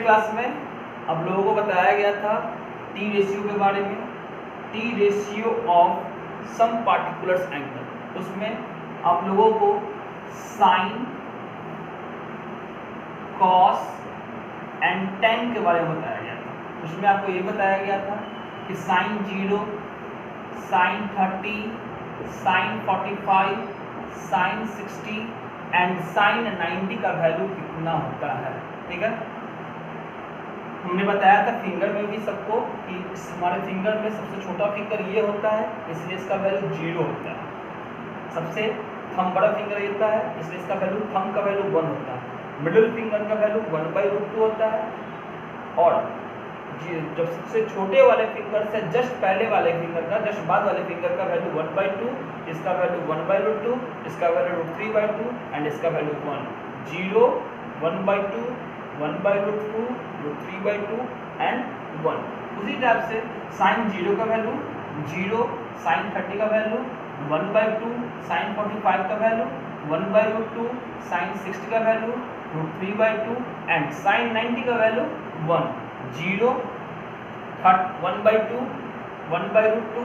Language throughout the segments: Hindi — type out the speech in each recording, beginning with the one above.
क्लास में आप लोगों को बताया गया था टी रेशियो के बारे में, T ratio of some particulars angle. उसमें आप लोगों को साइन, कॉस एंड टेन के बारे में बताया गया था। उसमें आपको ये बताया गया था कि sine 0, sine 30, sine 45, sine 60 and sine 90 का वैल्यू कितना होता है। ठीक है, हमने बताया था फिंगर में भी सबको कि हमारे फिंगर में सबसे छोटा फिंगर ये होता है, इसलिए इसका वैल्यू 0 होता है। सबसे थंब बड़ा फिंगर ये होता है, इसलिए इसका वैल्यू थंब का वैल्यू 1 होता है। मिडिल फिंगर का वैल्यू 1/√2 होता है, और जब सबसे छोटे वाले फिंगर से जस्ट पहले वाले फिंगर का, जस्ट बाद वाले फिंगर का वैल्यू 1/2, इसका वैल्यू 1/√2, इसका वैल्यू 3/2 एंड इसका वैल्यू 1। 0, 1/2, 1/√2, 3/2 एंड 1। उसी टाइप से साइन 0 का वैल्यू 0, साइन 30 का वैल्यू 1/2, साइन 45 का वैल्यू 1/√2, साइन 60 का वैल्यू 3/2 एंड साइन 90 का value 1। 0, 1/2, 1/√2,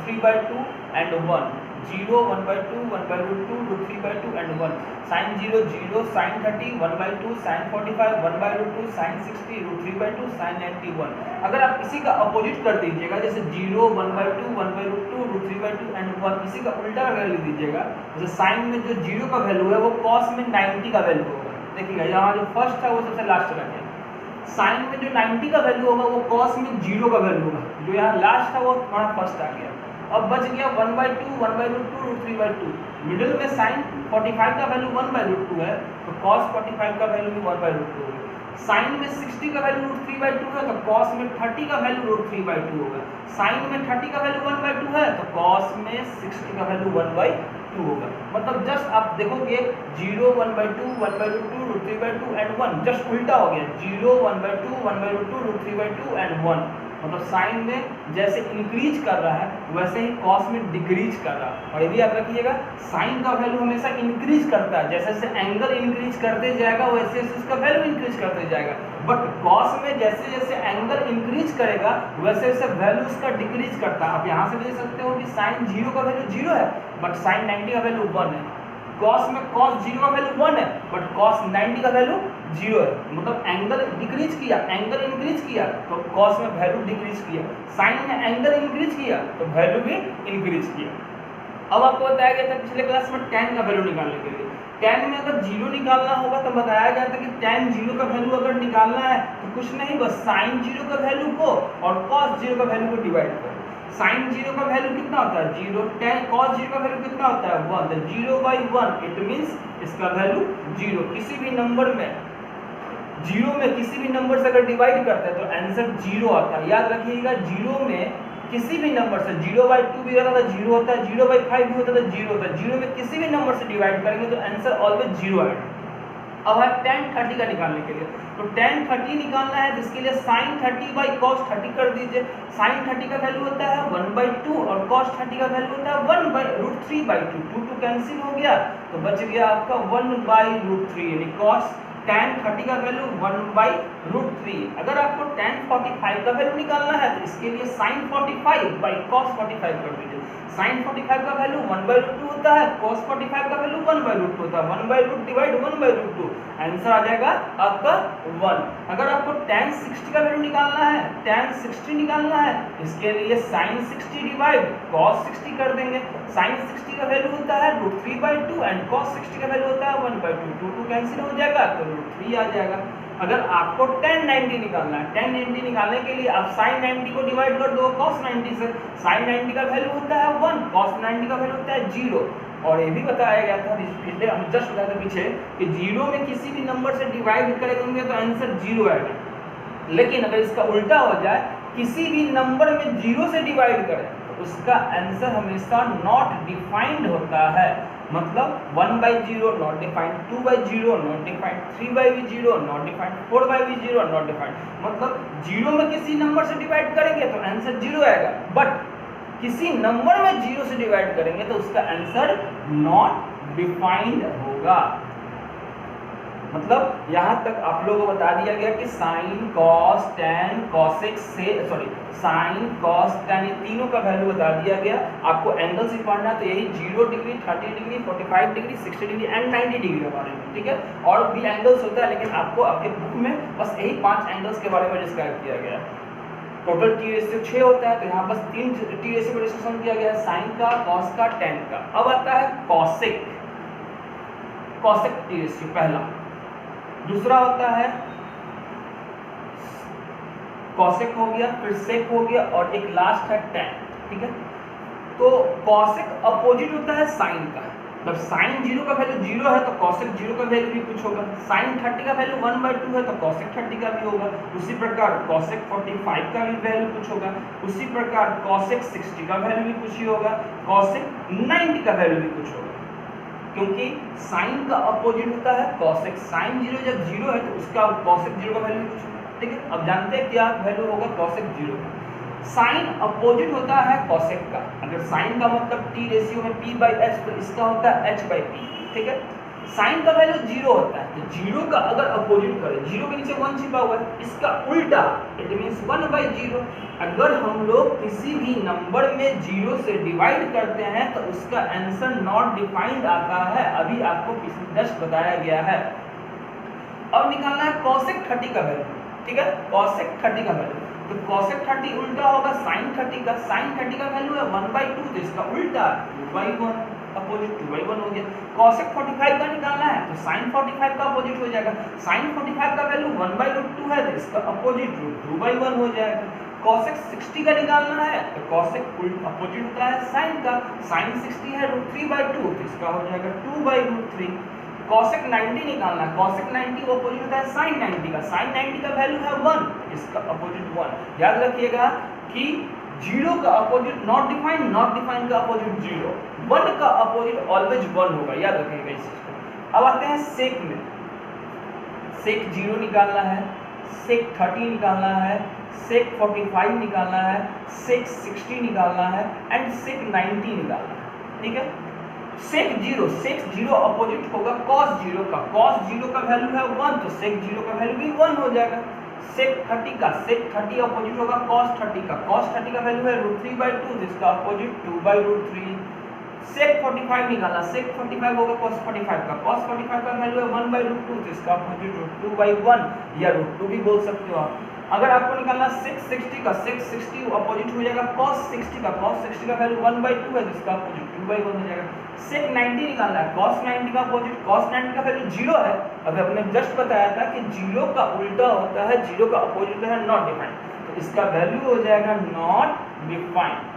3/2 and 1। 0, 1/2, 1/√2, 3/2 and 1। Sine 0, 0, sine 30, 1/2, sine 45, 1/√2, sine 60, 3/2, sine 90, 1। अगर आप इसी का अपोजिट कर दीजिएगा, जैसे 0, 1/2, 1/√2, 3/2 एंड 1, इसी का उल्टा अगर लिख दीजिएगा, जैसे साइन में जो 0 का वैल्यू है वो कॉस में 90 का वैल्यू होगा। देखिएगा यहाँ जो फर्स्ट है वो सबसे लास्ट रखें। साइन में जो 90 का वैल्यू होगा वो कॉस में 0 का वैल्यू होगा, जो यहाँ लास्ट है वो हमारा फर्स्ट आ गया। अब बच गया 1/2, 1/√2, 3/2। मिडिल में साइन 45 का वैल्यू 1/√2 है, तो कॉस 45 का वैल्यू भी 1/√2 होगा। साइन में 60 का वैल्यू 3/2 है, तो कॉस में 30 का वैल्यू 3/2 होगा। साइन में 30 का वैल्यू 1/2 है, तो कॉस में 60 का वैल्यू 1/2 होगा। मतलब जस्ट आप देखोगे 0, 1/2, 1/2, 3/2 एंड 1 जस्ट उल्टा हो गया। 0, 1/2, 1/2, 3/2 एंड 1। मतलब साइन में जैसे इंक्रीज कर रहा है वैसे ही कॉस में डिक्रीज कर रहा है। और ये भी याद रखिएगा, साइन का वैल्यू हमेशा इंक्रीज करता है, जैसे जैसे एंगल इंक्रीज करते जाएगा वैसे वैसे उसका वैल्यू इंक्रीज करते जाएगा। बट कॉस में जैसे जैसे एंगल इंक्रीज करेगा वैसे वैसे वैल्यू उसका डिक्रीज करता है। आप यहाँ से देख सकते हो कि साइन 0 का वैल्यू 0 है, बट साइन 90 का वैल्यू 1 है। कॉस में कॉस 0 का वैल्यू 1 है, बट कॉस 90 का वैल्यू 0 है। मतलब एंगल डिक्रीज किया, एंगल इंक्रीज किया तो कॉस में वैल्यू डिक्रीज किया। साइन में एंगल इंक्रीज किया तो वैल्यू भी इंक्रीज किया। अब आपको बताया गया था पिछले क्लास में tan का वैल्यू निकालने के लिए। tan में अगर 0 निकालना होगा तो बताया गया था कि tan 0 का वैल्यू अगर निकालना है तो कुछ नहीं, बस sin 0 का वैल्यू को और cos 0 का वैल्यू को डिवाइड करो। sin 0 का वैल्यू कितना होता है 0, tan cos 0 का वैल्यू कितना होता है 1, 0/1। इट मींस इसका वैल्यू 0। किसी भी नंबर में 0 में किसी भी नंबर से अगर डिवाइड करते हैं तो आंसर 0 आता है। याद रखिएगा 0 में किसी भी नंबर से 0/2 भी होता है 0 होता है, 0/5 भी होता है 0 होता है। 0 में किसी भी नंबर से डिवाइड करेंगे तो आंसर ऑलवेज 0 आएगा। अब है tan 30 का निकालने के लिए, तो tan 30 निकालना है जिसके लिए sin 30/cos 30 कर दीजिए। sin 30 का वैल्यू होता है 1/2 और cos 30 का वैल्यू होता है 1/√3/2। 2 कैंसिल हो गया तो बच गया आपका 1/√3, यानी cos tan 30 का वैल्यू 1/√3। अगर आपको tan 45 का वैल्यू निकालना है तो इसके लिए sin 45/cos 45 कर दीजिए। sin 45 का वैल्यू 1/√2 होता है, cos 45 का वैल्यू 1/√2 होता है। 1/√2 डिवाइड 1/√2, आंसर आ जाएगा आपका 1। अगर आपको tan 60 का वैल्यू निकालना है, tan 60 निकालना है, इसके लिए sin 60 डिवाइड cos 60 कर देंगे। sin 60 का वैल्यू होता है √3/2 एंड cos 60 का वैल्यू होता है 1/2। 2 कैंसिल हो जाएगा तो √3 आ जाएगा। अगर आपको tan 90 निकालना है, tan 90 निकालने के लिए आप sin 90 को डिवाइड कर दो cos 90 से। sin 90 का वैल्यू होता है 1, cos 90 का वैल्यू होता है 0। और ये भी बताया गया था पिछले हम जस्ट बताया था पीछे कि 0 में किसी भी नंबर से डिवाइड करेंगे तो आंसर 0 आएगा। लेकिन अगर इसका उल्टा हो जाए, किसी भी नंबर में 0 से डिवाइड करें तो उसका आंसर हमेशा नॉट डिफाइंड होता है। मतलब 1/0 not defined, 2/0 not defined, 3/0 not defined, 4/0 not defined. मतलब 0 में किसी नंबर से डिवाइड करेंगे तो आंसर 0 आएगा, बट किसी नंबर में 0 से डिवाइड करेंगे तो उसका आंसर नॉट डिफाइंड होगा। मतलब यहाँ तक आप लोगों को बता दिया गया कि साइन कॉस टेन कॉसेक से साइन कॉस टेन ये तीनों का वैल्यू बता दिया गया। आपको एंगल्स ही पढ़ना तो यही 0 degree 30 degree 45 degree 60 degree and 90 degree के बारे में, ठीक है। और भी एंगल्स होता है लेकिन आपको आपके बुक में बस यही 5 एंगल्स के बारे में डिस्क्राइब किया गया है। टोटल टी रेशियो 6 होता है तो यहाँ बस 3 टी रेशियो पर डिस्कशन किया गया है, साइन का, कॉस का, टेन का। अब आता है कॉसेक, कॉसेक टी रेशियो पहला। दूसरा होता है कॉसेक हो गया, फिर सेक हो गया और एक लास्ट है टेन, ठीक है। तो कॉसेक अपोजिट होता है साइन का। जब साइन 0 का वैल्यू 0 है तो कॉसेक 0 का वैल्यू भी कुछ होगा। साइन 30 का वैल्यू 1/2 है तो कॉसेक 30 का भी होगा। उसी प्रकार कॉसेक 45 का भी वैल्यू कुछ होगा। उसी प्रकार कॉसेक 60 का वैल्यू भी कुछ ही होगा। कॉसेक 90 का वैल्यू भी कुछ होगा, क्योंकि साइन का अपोजिट होता है कॉसेक। साइन 0 जब 0 है तो उसका कॉसेक 0 का वैल्यू कुछ होगा, ठीक है। अब जानते हैं क्या वैल्यू होगा कॉसेक 0 का। साइन अपोजिट होता है कॉसेक का। अगर साइन का मतलब टी रेशियो में p/h तो इसका होता है h/p, ठीक है। साइन का वैल्यू 0 होता है तो 0 का अगर अपोजिट करें, 0 के नीचे 1 छिपा हुआ है, इसका उल्टा इट मींस 1/0। अगर हम लोग किसी भी नंबर में 0 से डिवाइड करते हैं तो उसका आंसर नॉट डिफाइंड आता है। अभी आपको जस्ट बताया गया है। अब निकालना है कॉसेक 30 का वैल्यू, ठीक है। कॉसेक 30 का वैल्यू तो कॉसेक 30 उल्टा होगा साइन 30 का। साइन 30 का वैल्यू है 1/2 तो इसका उल्टा 2/1, अपोजिट 2/1 हो गया। कॉसेक 45 का निकालना है तो साइन 45 का अपोजिट हो जाएगा। साइन 45 का वैल्यू 1/2 है तो इसका अपोजिट 2/1 हो जाएगा। कॉसेक 60 का निकालना है तो कॉसेक अपोजिट होता है साइन का। साइन 60 है √3/2 तो इसका हो जाएगा 2/√3। कॉसेक 90 निकालना है। कॉसेक 90 वो अपोजिट होता है साइन 90 का। साइन 90 का वैल्यू है 1, इसका अपोजिट 1। याद रखिएगा कि 0 का opposite not defined, not defined का अपोजिट 0, 1 का अपोजिट ऑलवेज 1 होगा। याद रखिएगा इस चीज को। अब आते हैं सेक में। सेक 0 निकालना है, सेक 30 निकालना है, सेक 45 निकालना है, सेक 60 निकालना है एंड सेक 90 निकालना है, ठीक है। सेक 0 अपोजिट होगा कॉस 0 का। कॉस 0 का वैल्यू है 1 तो सेक 0 का वैल्यू भी 1 हो जाएगा। सेक 30 का, सेक 30 अपोजिट होगा कॉस 30 का। कॉस 30 का वैल्यू है √3/2 जिसका अपोजिट 2/√3। सेक 45 निकालना, सेक 45 होगा cos 45 का। cos 45 का वैल्यू है 1/√2 जिसका अपोजिट √2/1 या √2 भी बोल सकते हो आप। अगर आपको निकालना सेक 60 का, सेक 60 अपोजिट हो जाएगा cos 60 का। cos 60 का वैल्यू 1/2 है जिसका अपोजिट 2/1 हो जाएगा। सेक 90 निकालना है, cos 90 का अपोजिट, cos 90 का वैल्यू 0 है। अभी हमने जस्ट बताया था कि 0 का उल्टा होता है, 0 का अपोजिट होता है नॉट डिफाइंड, तो इसका वैल्यू हो जाएगा नॉट डिफाइंड।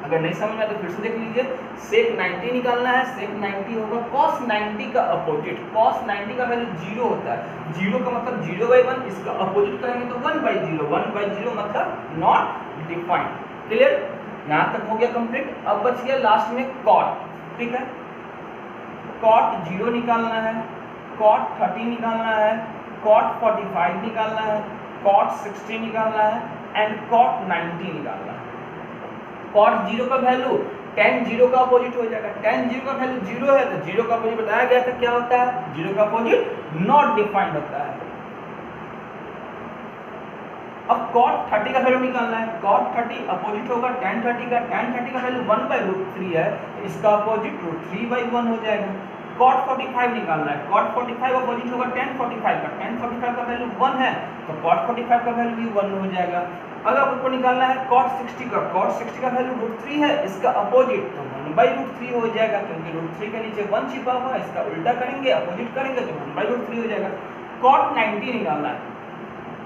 अगर नहीं समझ में आया तो फिर से देख लीजिए। सेक 90 निकालना है, सेक 90 होगा cos 90 का अपोजिट। cos 90 का वैल्यू 0 होता है, 0 का मतलब 0/1, इसका अपोजिट करेंगे तो 1/0, 1/0 मतलब नॉट डिफाइंड। क्लियर? यहाँ तक हो गया कंप्लीट। अब बच गया लास्ट में कॉट, ठीक है। कॉट 0 निकालना है, कॉट 30 निकालना है, कॉट 45 निकालना है, कॉट 60 निकालना है एंड कॉट 90 निकालना है। कॉट 0 का वैल्यू tan 0 का अपोजिट हो जाएगा। tan 0 का वैल्यू 0 है तो 0 का अपोजिट बताया गया था क्या होता है, 0 का अपोजिट नॉट डिफाइंड होता है। अब cot 30 का वैल्यू निकालना है। cot 30 अपोजिट होगा tan 30 का। tan 30 का वैल्यू 1/√3 है तो इसका अपोजिट √3/1 हो जाएगा। cot 45 निकालना है। cot 45 अपोजिट होगा tan 45 का। tan 45 का वैल्यू 1 है तो cot 45 का वैल्यू भी 1 हो जाएगा। अगर आपको निकालना है cot 60 का, cot 60 का वैल्यू √3 है, इसका अपोजिट तो 1/√3 हो जाएगा, क्योंकि √3 के नीचे 1 छिपा हुआ है। इसका उल्टा करेंगे, अपोजिट करेंगे तो 1/√3 हो जाएगा। cot 90 निकालना है।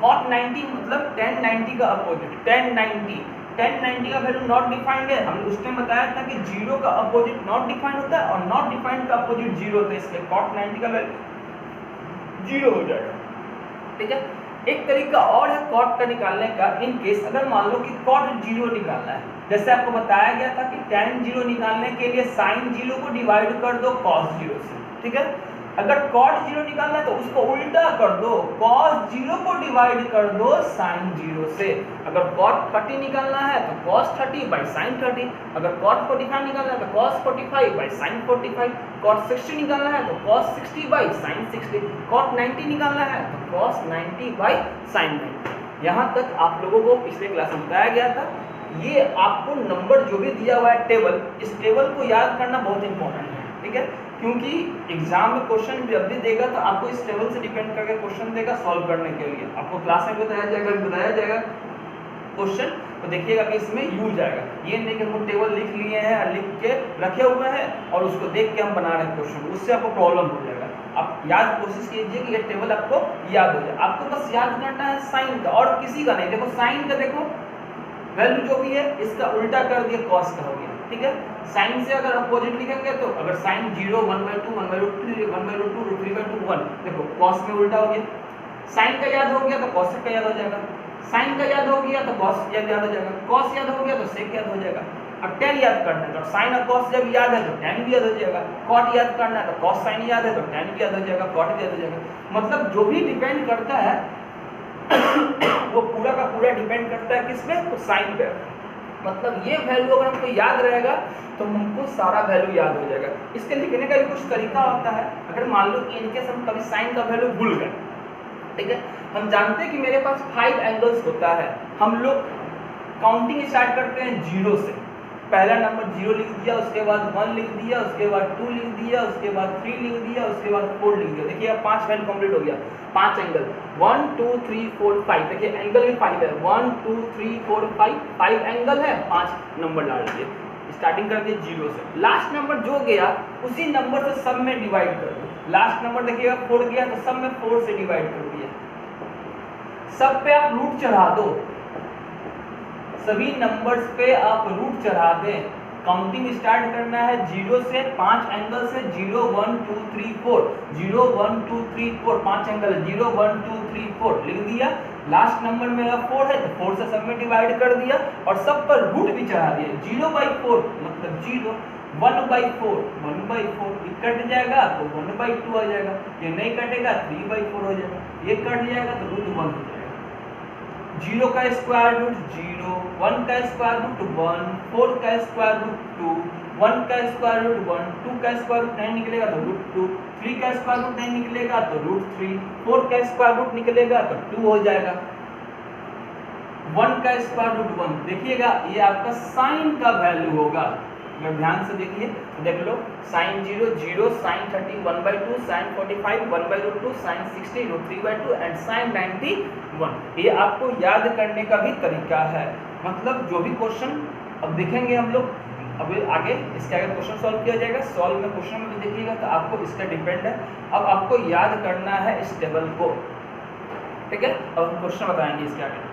cot 90 मतलब tan 90 का अपोजिट, tan 90 का वैल्यू नॉट डिफाइंड है। हमने उस टाइम बताया था कि 0 का अपोजिट नॉट डिफाइंड होता है और नॉट डिफाइंड का अपोजिट 0 होता है, इसलिए cot 90 का वैल्यू 0 हो जाएगा, ठीक है। एक तरीका और है cot का निकालने का। इन केस अगर मान लो कि cot 0 निकालना है, जैसे आपको बताया गया था कि tan 0 निकालने के लिए sin 0 को डिवाइड कर दो cos 0 से, ठीक है। अगर cot 0 निकालना है तो उसको उल्टा कर दो, cos 0 को डिवाइड कर दो sin 0 से। अगर cot 30 निकालना है तो cos 30 by sin 30। अगर cot 45 निकालना है तो cos 45 by sin 45। cot 60 निकालना है तो cos 60 बाई sin 60, cot 90 निकालना है तो cos 90 बाई sin 90। यहाँ तक आप लोगों को पिछले क्लास में बताया गया था। ये आपको नंबर जो भी दिया हुआ है टेबल, इस टेबल को याद करना बहुत इंपॉर्टेंट है, ठीक है, क्योंकि एग्जाम में क्वेश्चन जब भी देगा तो आपको इस टेबल से डिपेंड करके क्वेश्चन देगा सॉल्व करने के लिए। आपको क्लास में बताया जाएगा क्वेश्चन, तो देखिएगा कि इसमें यूज आएगा। ये नहीं कि हम टेबल लिख लिए हैं और लिख के रखे हुए हैं और उसको देख के हम बना रहे हैं क्वेश्चन, उससे आपको प्रॉब्लम हो जाएगा। आप याद कोशिश कीजिए कि ये टेबल आपको याद हो जाए। आपको बस याद करना है साइन का और किसी का नहीं। देखो साइन का देखो वैल्यू जो भी है इसका उल्टा कर दिया कॉस का हो गया, ठीक है। साइन से अगर अपोजिट लिखेंगे तो अगर साइन 0 1/2 1/√3 1/√2 √3/2 1, देखो कॉस में उल्टा हो गया। साइन का याद हो गया तो कॉसेक का याद हो जाएगा, साइन का याद हो गया तो कॉस याद हो जाएगा, कॉस याद हो गया तो सेक याद हो जाएगा। अब tan याद करना है तो साइन और कॉस जब याद है तो tan भी याद हो जाएगा, कॉट याद करना है तो कॉस साइन याद है तो tan भी याद हो जाएगा, कॉट भी याद हो जाएगा। मतलब जो भी डिपेंड करता है वो पूरा का पूरा डिपेंड करता है किस पे, तो साइन पे। मतलब ये वैल्यू अगर हमको याद रहेगा तो हमको सारा वैल्यू याद हो जाएगा। इसके लिखने का भी कुछ तरीका होता है। अगर मान लो कि इनकेस हम कभी साइन का वैल्यू भूल गए, ठीक है, हम जानते हैं कि मेरे पास 5 एंगल्स होता है, हम लोग काउंटिंग स्टार्ट करते हैं 0 से। पहला नंबर 0 लिख दिया, उसके बाद 1 लिख दिया, उसके बाद 2 लिख दिया, उसके बाद 3 लिख दिया, उसके बाद 4 लिख दिया। देखिए अब 5 वैल्यू कंप्लीट हो गया। 5 एंगल 1 2 3 4 5, देखिए एंगल भी 5 है, 1 2 3 4 5 एंगल है, 5 नंबर डाल दिए। स्टार्टिंग कर दिए 0 से, लास्ट नंबर जो गया उसी नंबर से सब में डिवाइड कर दो। लास्ट नंबर देखिएगा 4 गया तो सब में 4 से डिवाइड कर दिया। सब पे आप रूट चढ़ा दो, सभी नंबर्स पे आप रूट चढ़ा दें। काउंटिंग स्टार्ट करना है 0 से, 5 एंगल से, 0 1 2 3 4, 0 1 2 3 4, 5 एंगल है, 0 1 2 3 4 लिख दिया। लास्ट नंबर मेरा 4 है तो 4 से सब में डिवाइड कर दिया और सब पर रूट भी चढ़ा दिया। 0/4 मतलब 0, 1/4 1/4, ये कट जाएगा तो 1/2 आ जाएगा, ये नहीं कटेगा 3/4 हो जाएगा, ये कट जाएगा तो रूट 1 हो जाएगा। 0 का स्क्वायर रूट 0, 1 का स्क्वायर रूट 1, 4 का स्क्वायर रूट 2, 1 का स्क्वायर रूट 1, 2 का स्क्वायर रूट 9 निकलेगा तो रूट 2, 3 का स्क्वायर रूट 9 निकलेगा तो रूट 3, 4 का स्क्वायर रूट निकलेगा तो 2 हो जाएगा। 1 का स्क्वायर रूट 1, देखिएगा ये आपका साइन का वैल्यू होगा। अगर ध्यान से देखिए देख लो, sine 0 0, sine 30 1/2, sine 45 1/√2, sine 60 √3/2 and sine 90 1। ये आपको याद करने का भी तरीका है। मतलब जो भी क्वेश्चन अब देखेंगे हम लोग, अब आगे इसके आगे क्वेश्चन सॉल्व किया जाएगा। सॉल्व में क्वेश्चन में देखिएगा तो आपको इसका डिपेंड है। अब आपको याद करना है इस टेबल को, ठीक है। अब हम क्वेश्चन बताएंगे इसके आगे।